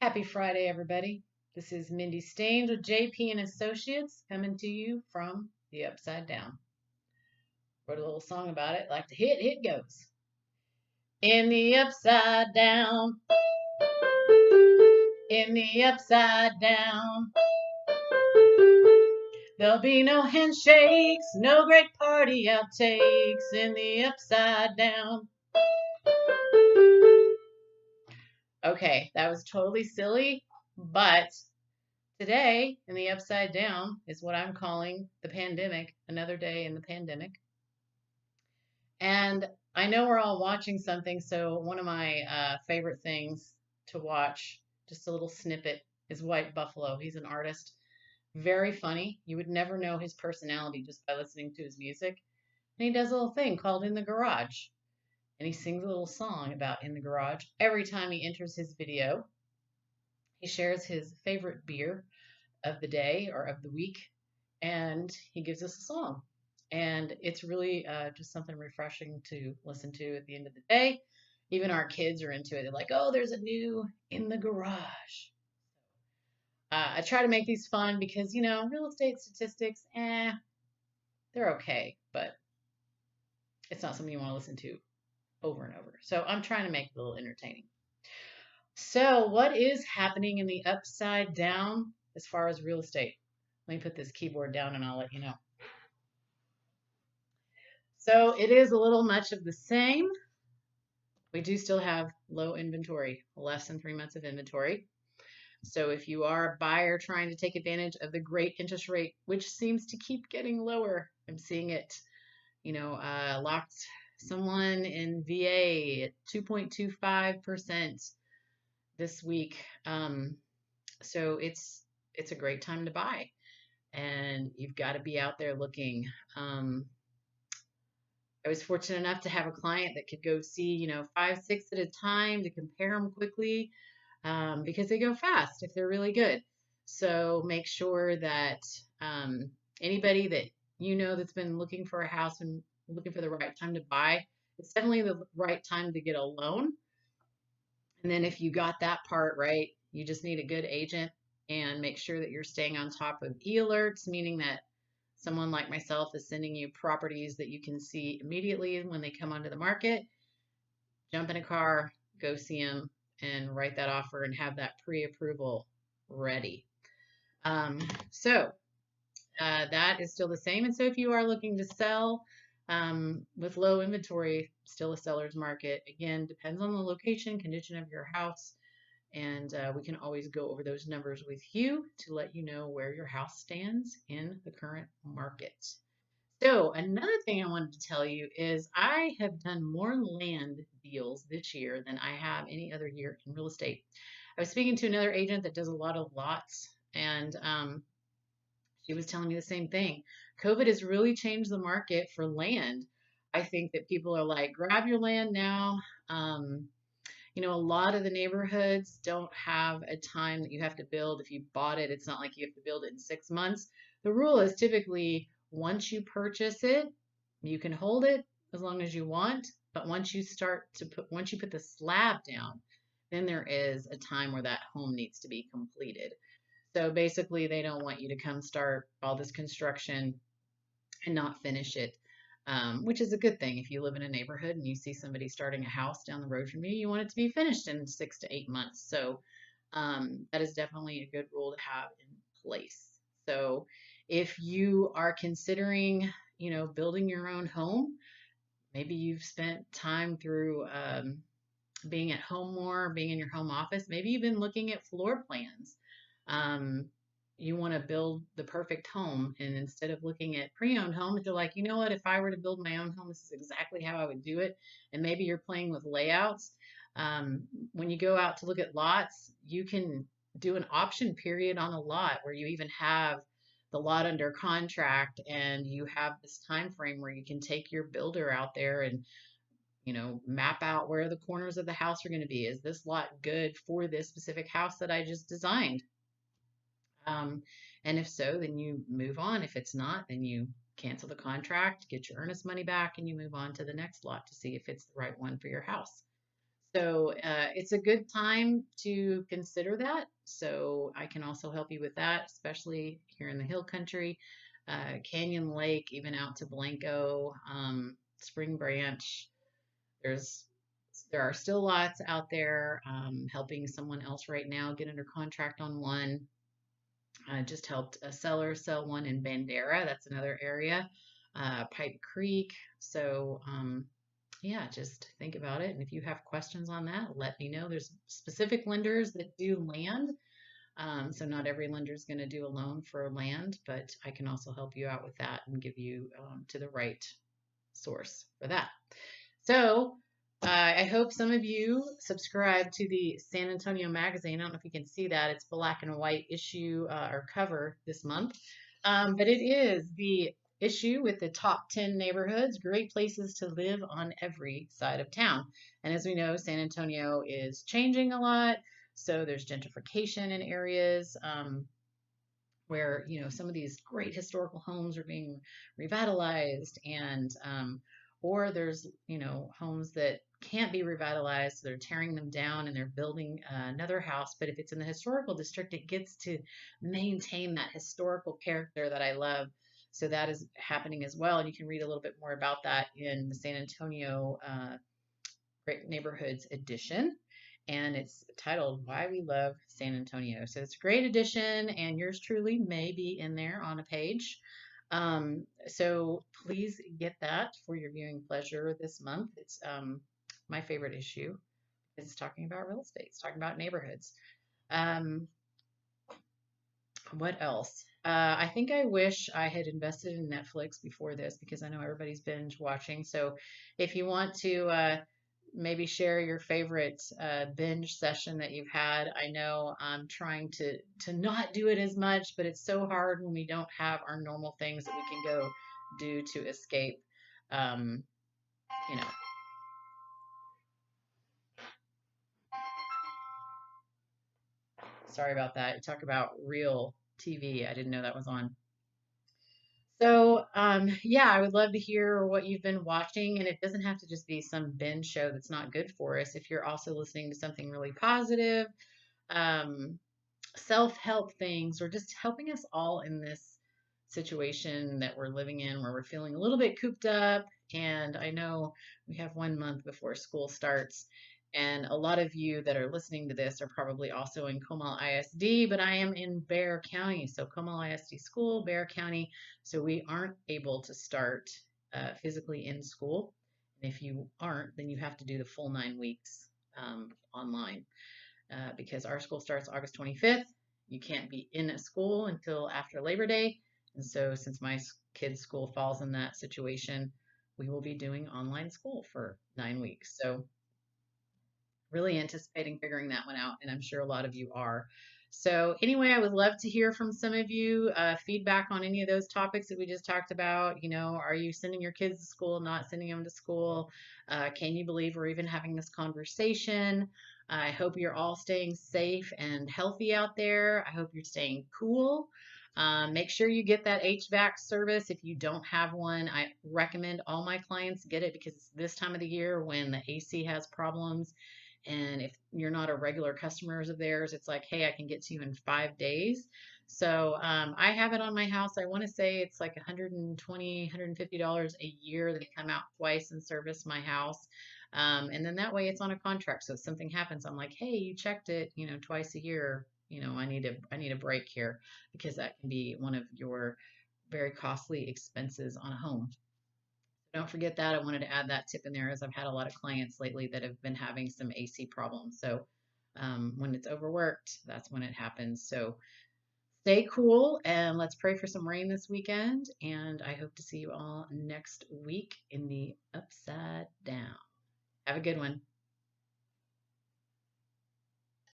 Happy Friday, everybody. This is Mindy Stange with JP and Associates coming to you from the Upside Down. Wrote a little song about it, like the hit goes. In the upside down, in the upside down, there'll be no handshakes, no great party outtakes in the upside down. Okay, that was totally silly, but today in the upside down is what I'm calling the pandemic, another day in the pandemic. And I know we're all watching something, so one of my favorite things to watch, just a little snippet, is White Buffalo. He's an artist, very funny. You would never know his personality just by listening to his music. And he does a little thing called In the Garage. And he sings a little song about In the Garage every time he enters his video. He shares his favorite beer of the day or of the week, and he gives us a song. And it's really just something refreshing to listen to at the end of the day. Even our kids are into it. They're like, oh, there's a new In the Garage. I try to make these fun because, real estate statistics, they're okay, but it's not something you want to listen to over and over. So I'm trying to make it a little entertaining. So, what is happening in the upside down as far as real estate? Let me put this keyboard down and I'll let you know. So, it is a little much of the same. We do still have low inventory, less than 3 months of inventory. So, if you are a buyer trying to take advantage of the great interest rate, which seems to keep getting lower, I'm seeing it, locked someone in VA at 2.25% this week. So it's a great time to buy, and you've got to be out there looking. I was fortunate enough to have a client that could go see, 5, 6 at a time to compare them quickly, because they go fast if they're really good. So make sure that anybody that that's been looking for a house and looking for the right time to buy, it's definitely the right time to get a loan. And then if you got that part right, you just need a good agent and make sure that you're staying on top of e-alerts, meaning that someone like myself is sending you properties that you can see immediately when they come onto the market. Jump in a car, go see them, and write that offer and have that pre-approval ready. So that is still the same. And so if you are looking to sell with low inventory, still a seller's market. Again, depends on the location, condition of your house. And we can always go over those numbers with you to let you know where your house stands in the current market. So another thing I wanted to tell you is I have done more land deals this year than I have any other year in real estate. I was speaking to another agent that does a lot of lots, and she was telling me the same thing. COVID has really changed the market for land. I think that people are like, grab your land now. A lot of the neighborhoods don't have a time that you have to build. If you bought it, it's not like you have to build it in 6 months. The rule is typically once you purchase it, you can hold it as long as you want. But once you put the slab down, then there is a time where that home needs to be completed. So basically, they don't want you to come start all this construction and not finish it, which is a good thing. If you live in a neighborhood and you see somebody starting a house down the road from you, you want it to be finished in 6 to 8 months. So that is definitely a good rule to have in place. So if you are considering, building your own home, maybe you've spent time through being at home more, being in your home office, maybe you've been looking at floor plans. You want to build the perfect home, and instead of looking at pre-owned homes, you're like, you know what, if I were to build my own home, this is exactly how I would do it. And maybe you're playing with layouts. When you go out to look at lots, you can do an option period on a lot where you even have the lot under contract, and you have this time frame where you can take your builder out there and map out where the corners of the house are going to be. Is this lot good for this specific house that I just designed? And if so, then you move on. If it's not, then you cancel the contract, get your earnest money back, and you move on to the next lot to see if it's the right one for your house. So it's a good time to consider that. So I can also help you with that, especially here in the hill country, Canyon Lake, even out to Blanco, Spring Branch. There's there are still lots out there. Helping someone else right now get under contract on one. I just helped a seller sell one in Bandera. That's another area. Pipe Creek. So yeah, just think about it. And if you have questions on that, let me know. There's specific lenders that do land. So not every lender is going to do a loan for land, but I can also help you out with that and give you to the right source for that. So I hope some of you subscribe to the San Antonio magazine. I don't know if you can see that. It's black and white issue or cover this month. But it is the issue with the top 10 neighborhoods, great places to live on every side of town. And as we know, San Antonio is changing a lot. So there's gentrification in areas where, some of these great historical homes are being revitalized and or there's, homes that can't be revitalized, so they're tearing them down and they're building another house. But if it's in the historical district, it gets to maintain that historical character that I love. So that is happening as well. And you can read a little bit more about that in the San Antonio Great Neighborhoods edition. And it's titled Why We Love San Antonio. So it's a great edition, and yours truly may be in there on a page. So please get that for your viewing pleasure this month. It's my favorite issue. It's talking about real estate. It's talking about neighborhoods. What else? I think I wish I had invested in Netflix before this because I know everybody's binge watching. So if you want to maybe share your favorite binge session that you've had. I know I'm trying to not do it as much, but it's so hard when we don't have our normal things that we can go do to escape. You know. Sorry about that. You talk about real TV. I didn't know that was on. So, yeah, I would love to hear what you've been watching, and it doesn't have to just be some binge show that's not good for us. If you're also listening to something really positive, um, self-help things, or just helping us all in this situation that we're living in where we're feeling a little bit cooped up. And I know we have 1 month before school starts. And a lot of you that are listening to this are probably also in Comal ISD, but I am in Bexar County. So Comal ISD school, Bexar County. So we aren't able to start physically in school. And if you aren't, then you have to do the full 9 weeks online because our school starts August 25th. You can't be in a school until after Labor Day. And so since my kids' school falls in that situation, we will be doing online school for 9 weeks. So really anticipating figuring that one out, and I'm sure a lot of you are. So anyway, I would love to hear from some of you, feedback on any of those topics that we just talked about. Are you sending your kids to school, not sending them to school? Can you believe we're even having this conversation? I hope you're all staying safe and healthy out there. I hope you're staying cool. Make sure you get that HVAC service. If you don't have one, I recommend all my clients get it because it's this time of the year when the AC has problems. And if you're not a regular customer of theirs, it's like, hey, I can get to you in 5 days. So I have it on my house. I want to say it's like $120, $150 a year. They come out twice and service my house. And then that way it's on a contract. So if something happens, I'm like, hey, you checked it, twice a year. I need a break here because that can be one of your very costly expenses on a home. Don't forget that. I wanted to add that tip in there as I've had a lot of clients lately that have been having some AC problems. So when it's overworked, that's when it happens. So stay cool and let's pray for some rain this weekend. And I hope to see you all next week in the Upside Down. Have a good one.